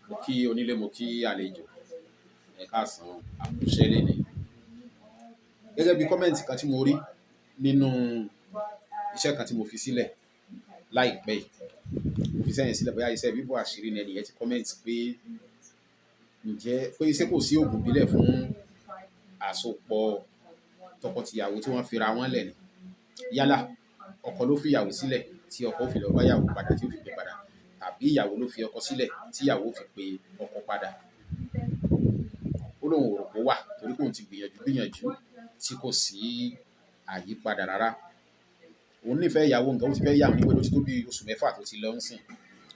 Mo kí onílé, mo kí àlejò, ẹ káàsán, àkúṣẹ́ lẹ́ni. Gẹ́gẹ́ bí kọ́mẹ̀ntì kan tí mo rí nínú iṣẹ́ kan tí mo fi sílẹ̀ láìpẹ́ yìí, mo fi sẹ́yìn sílẹ̀ bóyá iṣẹ́ bíbò àṣírí ni ẹnìyẹn ti kọ́mẹ̀ntì pé ǹjẹ́ pé iṣẹ́ kò sí òògùn ìbílẹ̀ fún àsopọ̀ tọkọtìyàwó tí wọ́n fira wọn lẹ̀ ni. Yálà ọkọ ló fi ìyàwó sílẹ̀ tí ọkọ fi lọ bá ìyàwó padà tí ó fi pè padà, tàbí ìyàwó ló fi ọkọ sílẹ̀ tí ìyàwó fi pè ọkọ padà. Ó lóun ò rò pé ó wà torí pé òun ti gbìyànjú tí kò sí àyípadà rárá. Òun nífẹ̀ẹ́ ìyàwó nǹkan, ó ti fẹ́ yà wọ́n níwèé ló ti tó bí oṣù 6 tó ti lọ ń sìn.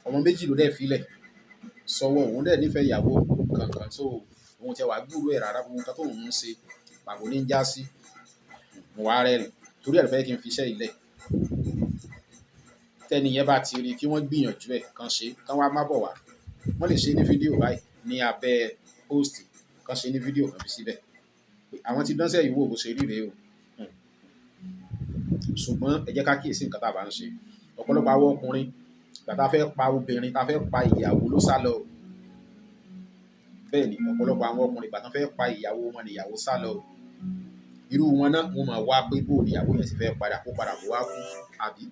Ọmọ 2 ló dẹ̀ filẹ̀ sọ́wọ́, òun dẹ̀ nífẹ̀ẹ́ ìyàwó kankan, so òun ti wà gbúrò ẹ̀ rárá, gbogbo nǹkan tó òun ń ṣe pàbó ní ń já sí. Mo wá rẹ́rìn torí ẹ̀ fẹ́ kí n fi iṣẹ́ ilẹ̀. Tẹ́ni yẹn bá ti rí kí wọ́n gbìyànjú ẹ̀ kan ṣe, kán wá má bọ̀ wá. Wọ́n lè ṣe ní fídíò báyìí ní abẹ́ post, kan ṣe ní fídíò kan fi síbẹ̀. Àwọn ti dánṣẹ́ ìwò bó ṣe rí rèé o. Ṣùgbọ́n ẹ jẹ́ ká kíyèsí nǹkan tá a bá ń ṣe. Ọ̀pọ̀lọpọ̀ àwọn ọkùnrin ìgbà tá a fẹ́ pa obìnrin, tá a fẹ́ pa ìyàwó ló sá lọ. Bẹ́ẹ̀ ni ọ̀pọ̀lọpọ̀ àwọn ọkùnrin ìgbà tá a fẹ́ pa ìyàwó wọn ni ìyàwó sá lọ. Irú wọn náà wọ́n máa wá pé bó ni ìyàwó yẹn sì fẹ́ padà kó padà kó wá kú, àbí?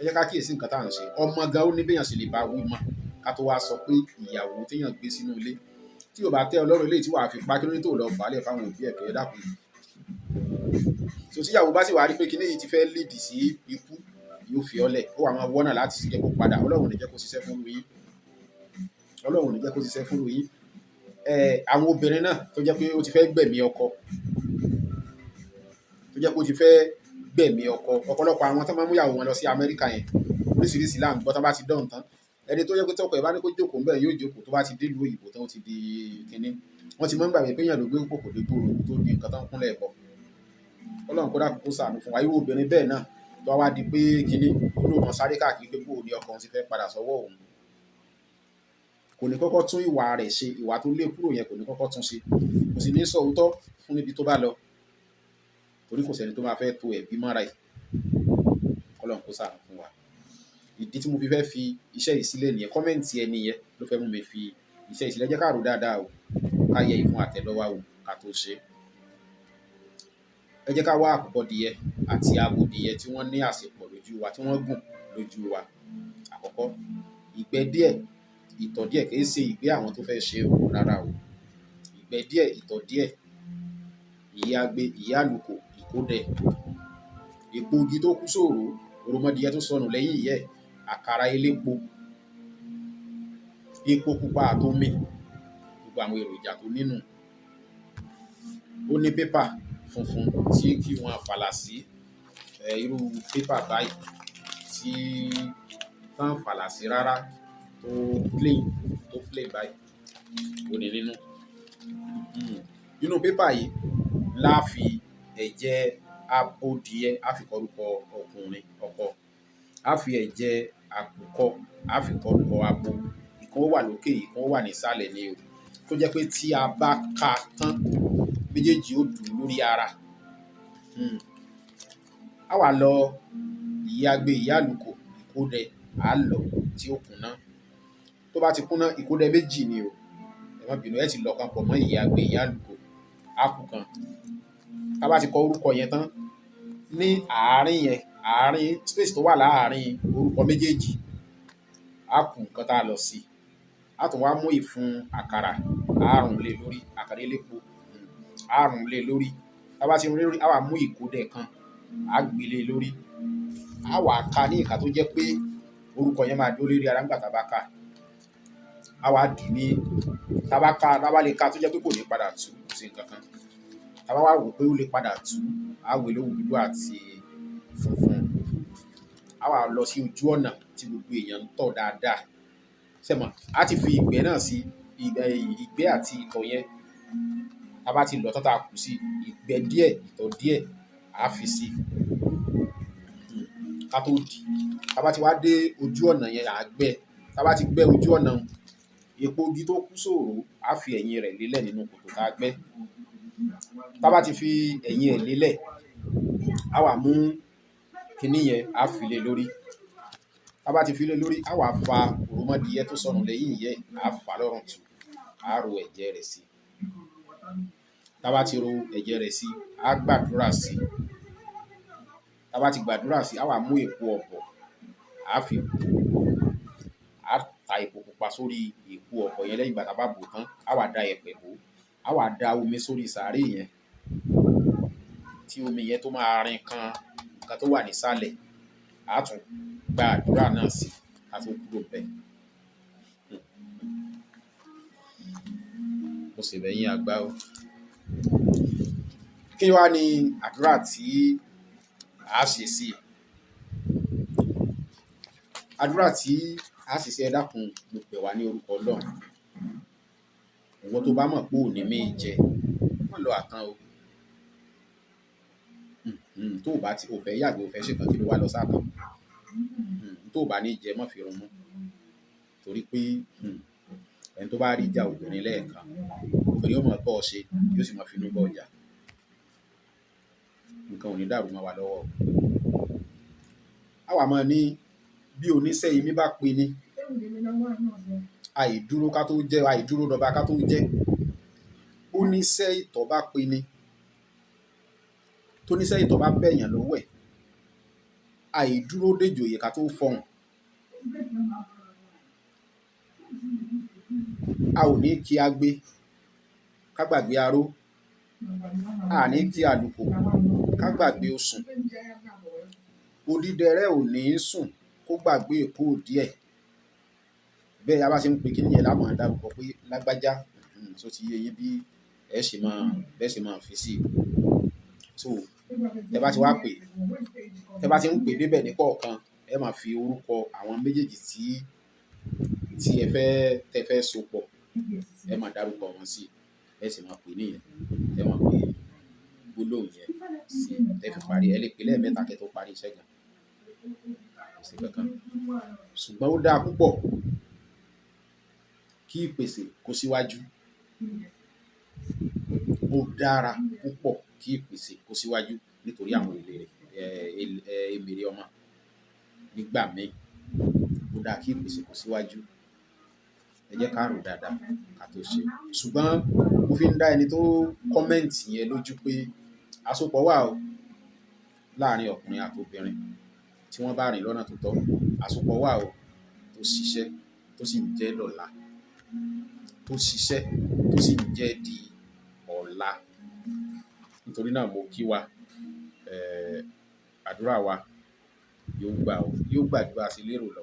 Ẹ jẹ́ ká kíyèsí nǹkan tá à ń ṣe. Ọmọ gan ó ní béèyàn ṣe lè bá wí mọ́ ká tó wá sọ pé ìyàwó téèyàn gbé sínú ilé tí ò bá tẹ́ Ọlọ́run eléyìí tí wàá fi pa kí ló ní tó lọ fà á lẹ̀ fáwọn òbí ẹ̀ pé ẹ dákun. So tí ìyàwó bá sì wá rí pé kíní yìí ti fẹ́ lead sí ikú, yóò fi ọ́lẹ̀, ó wà máa wọ́nà láti jẹ́ kó padà. Ọlọ́run ò ní jẹ́ kó ṣiṣẹ́ fún yín. Ọlọ́run ò ní jẹ́ kó ṣiṣẹ́ fún yín. Àwọn obìnrin náà tó jẹ́ pé ó ti fẹ́ gbẹ̀mí ọkọ, tó jẹ́ pé ó ti fẹ́ gbẹ̀mí ọkọ. Ọ̀pọ̀lọpọ̀ àwọn tó máa ń mú ìyàwó wọn lọ sí Amẹ́ríkà yẹn oríṣiríṣi láàmú gbọ́ tán bá ti dán tán. Ẹni tó jẹ́ pé tọkọ ẹ̀ bá ní kó jókòó ńbẹ̀ yóò jókòó, tó bá ti dé ìlú òyìnbó tán ó ti di kíní. Wọ́n ti máa ń gbàgbé pé èèyàn ló gbé kòkò dé gbòòrò tó di nǹkan tán kúnlẹ̀ bọ̀. Ọlọ́run kó dákun kó ṣàánú fún wa. Irú obìnrin bẹ́ẹ̀ náà tó wá di pé kíní olóòmọ sáré káàkiri pé bó ni ọkọ òun ti fẹ́ padà sọ́wọ́ òun. Kò ní kọ́kọ́ tún ìwà rẹ̀ ṣe, ìwà tó lé kúrò yẹn kò ní kọ́kọ́ tún ṣe. Kò sì ní sọ òótọ́ fún níbi tó bá lọ. Torí kò sẹ́ni tó máa fẹ́ to ẹ̀bí mọ́ra ẹ̀. Ọlọ́run kó ṣàánú fún wa. Ìdí tí mo fi fẹ́ fi iṣẹ́ yìí sílẹ̀ nìyẹn. Kọ́mẹ̀ntì ẹni yẹn ló fẹ́ mú mi fi iṣẹ́ yìí sílẹ̀. Jẹ́ ká rò dáadáa o, ká yẹ ìfun àtẹ́lẹwá o ká tó ṣe. Ẹ jẹ́ ká wá àkùkọdìyẹ àti abodìyẹ tí wọ́n ní àsèpọ̀ lójú wa, tí wọ́n gùn lójú wa. Àkọ́kọ́, ìgbẹ́ díẹ̀, ìtọ̀ díẹ̀, kì í ṣe ìgbẹ́ àwọn tó fẹ́ ṣe o rárá o. Ìgbẹ́ díẹ̀, ìtọ̀ díẹ̀, ìyẹ́ agbe, ìyẹ́ àlùkò, ìkódẹ, èpo igi tó kú sóòrò, òròmọdìyẹ tó sọnù lẹ́yìn ìyẹ́, àkàrà elépo, epo pupa àtomi, gbogbo àwọn èròjà tó nínú. Ó ní pépà funfun tí kí wọ́n fàlà sí, irú pépà báyìí tí tán fàlà sí rárá, tó plain báyìí, ó ní nínú. Nínú pépà yìí la fi ẹ̀jẹ̀ abodìyẹ á fi kọrúkọ ọkùnrin ọkọ, á fi ẹ̀jẹ̀ àkùkọ á fi kọrúkọ abo. Ìkan wà lókè, ìkan wà nísàlẹ̀ ni o, tó jẹ́ pé tí a bá ka tán méjèèjì ó dùn lórí ara. A wà lọ ìyẹ́ agbe, ìyẹ́ àlùkò, ìkódẹ á lọ tí ó kúnná. Tó bá ti kúnná, ìkódẹ méjì ni o, ẹ má bínú, ẹ ti lọ kan pọ̀ mọ́ ìyẹ́ agbe, ìyẹ́ àlùkò, á kù kan. Tá bá ti kọ orúkọ yẹn tán, ní àárín yẹn, àárín space tó wà láàárín orúkọ méjèèjì, á kù nǹkan tá a lọ sí. A tún wá mú ìfun àkàrà, á rùn lé lórí, àkàrà elépo, á rùn lé lórí. Tá bá ti rún lé lórí, a wá mú ìkódẹ kan, á gbé lé lórí. A wá ka ní ìka tó jẹ́ pé orúkọ yẹn máa dúró lórí ara nígbà tá a bá ka. A wá dì ní, tá bá lè ka tó jẹ́ pé kò ní padà tú sí nǹkan kan. Tá bá wá wò pé ó lè padà tú, á wò lówó dúdú àti funfun. A wá lọ sí ojú ọ̀nà tí gbogbo èèyàn ń tọ̀ dáadáa. Sẹ́mọ̀, a ti fi ìgbẹ́ náà sí, ìgbẹ́ àti ìtọ̀ yẹn. Tá bá ti lọ tán tá a kù sí, ìgbẹ́ díẹ̀, ìtọ̀ díẹ̀, a fi sí ká tó dì. Tá bá ti wá dé ojú ọ̀nà yẹn, à gbẹ́. Tá bá ti gbẹ́ ojú ọ̀nà, èpo igi tó kú sóòrò, a fi ẹ̀yìn rẹ̀ lélẹ̀ nínú kòtò tá a gbẹ́. Tá bá ti fi ẹ̀yìn ẹ̀ lélẹ̀, a wá mú kíní yẹn, a fi lé lórí. tá bá ti fi lé lórí á wá fa òròmọdìyẹ tó sọnù lẹ́yìn ìyẹ́ á fà lọ́rùn tù á ro ẹ̀jẹ̀ rẹ̀ sí. Tá bá ti ro ẹ̀jẹ̀ rẹ̀ sí á gbàdúrà sí. Tá bá ti gbàdúrà sí á wá mú èpo ọ̀bọ̀ á fi bò, á ta epo pupa sórí èpo ọ̀bọ̀ yẹn lẹ́yìn ìgbà tá bá bò tán á wá da ẹ̀pẹ̀ bò, á wá da omi sórí sàárè yẹn tí omi yẹn tó máa rin kan nǹkan tó wà nísàlẹ̀, á tún gba àdúrà náà sí ká tó kúrò bẹ́ẹ̀. Mo sì bẹ̀yìn àgbà o. Kí wá ni àdúrà tí a ṣe sí? Àdúrà tí a ṣe sí, ẹ dákun mo bẹ̀ wá ní orúkọ Ọlọ́run. Ìwọ tó bá mọ̀ pé ò ní méì jẹ, má lọ àtàn o. Tó o bá ti o fẹ́ yàgbé o fẹ́ ṣe kan kí ló wá lọ sátàn. Tó o bá ní jẹ má fi run mú. Torí pé ẹni tó bá rí ìjà obìnrin lẹ́ẹ̀kan, obìnrin yóò mọ̀ bọ́ ọ ṣe, yóò sì mọ̀ fi inú bọ́ ọjà. Nǹkan ò ní dàrú mọ́ wa lọ́wọ́ o. Á wá máa ní bí oníṣẹ́ imí bá pe ni, àìdúró ká tó jẹ́, àìdúró dọba ká tó jẹ́. Oníṣẹ́ ìtọ̀ bá pe ni, tóníṣẹ́ ìtọ̀ bá bẹ̀yàn lọ́wọ́ ẹ̀, àìdúró déjòyè ká tó fọhùn. A ò ní kí agbe ká gbàgbé aró, a ní kí àlùkò ká gbàgbé osùn. Odídẹrẹ́ ò ní sùn kó gbàgbé èpo díẹ̀. Bẹ́ẹ̀ a bá ṣe ń pe kíní yẹn la máa dárúkọ pé lágbájá, tó ti yé yín bí ẹ ṣe máa fi sí. So tẹ bá ti wá pè, tẹ bá ti ń pè débẹ̀ ní kọ̀ọ̀kan, ẹ máa fi orúkọ àwọn méjèèjì tí tẹ fẹ́ so pọ̀, ẹ máa dárúkọ wọn sí. Ẹ sì máa pè nìyẹn, ẹ máa pè gbólóhùn yẹn sí ẹ fi parí. Ẹ lè pè lẹ́ẹ̀mẹ́ta kẹ́ tó parí iṣẹ́ gan. Kò sí kankan. Ṣùgbọ́n ó dáa púpọ̀ kí ìpèsè kó síwájú. Ó dára púpọ̀ kí ìpèsè kó síwájú nítorí àwọn èmèrè ọmọ. Nígbà míì ó dáa kí ìpèsè kó síwájú. Ẹ jẹ́ ká rò dáadáa ká tó ṣe. Ṣùgbọ́n mo fi ń dá ẹni tó kọ́mẹ́ǹtì yẹn lójú pé àsopọ̀ wà o láàárín ọkùnrin àti obìnrin tí wọ́n bá rìn lọ́nà tó tọ́. Àsopọ̀ wà o tó ṣiṣẹ́ tó sì ń jẹ́ dọ̀la, tó ṣiṣẹ́ tó sì ń jẹ́ di ọ̀la. Nítorí náà mo kí wa, àdúrà wa yóò gbà o, yóò gbà ju bá ṣe lérò lọ.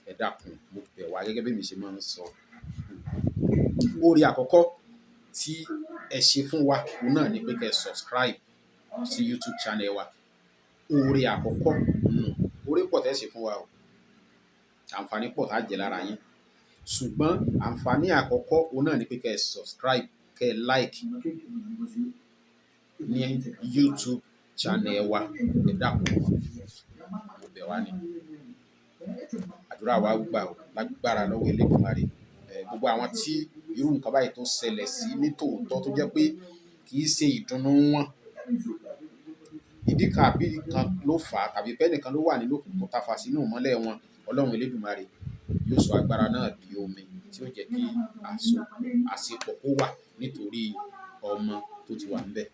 Ẹ dákun mo bẹ̀ wá gẹ́gẹ́ bí mi ṣe máa ń sọ. Oore àkọ́kọ́ tí ẹ ṣe fún wa òun náà ni pé kẹ́ subscribe sí YouTube channel wa. Oore àkọ́kọ́ oore pọ̀ tẹ́ ṣe fún wa o. Àǹfààní pọ̀ tá jẹ lára yín. Ṣùgbọ́n àǹfààní àkọ́kọ́ òun náà ni pé kẹ́ subscribe, kẹ́ like ní YouTube channel wa. Ẹ dákun mo bẹ̀ wá ni. Àdúrà wa gbà o lágbára lọ́wọ́ Elédùmarè. Gbogbo àwọn tí irú nǹkan báyìí tó ṣẹlẹ̀ sí ní tòótọ́ tó jẹ́ pé kì í ṣe ìdùnnú wọn, ìdí kan àbí kan ló fà á, tàbí pé ẹnìkan ló wà nínú òkùnkùn tó tafa sínú ìmọ́lẹ̀ wọn, Ọlọ́run Elédùmarè yóò sọ agbára náà di omi tí ó jẹ́ kí àṣepọ̀ kó wà nítorí ọmọ tó ti wà níbẹ̀.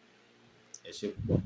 Ẹ ṣé púpọ̀.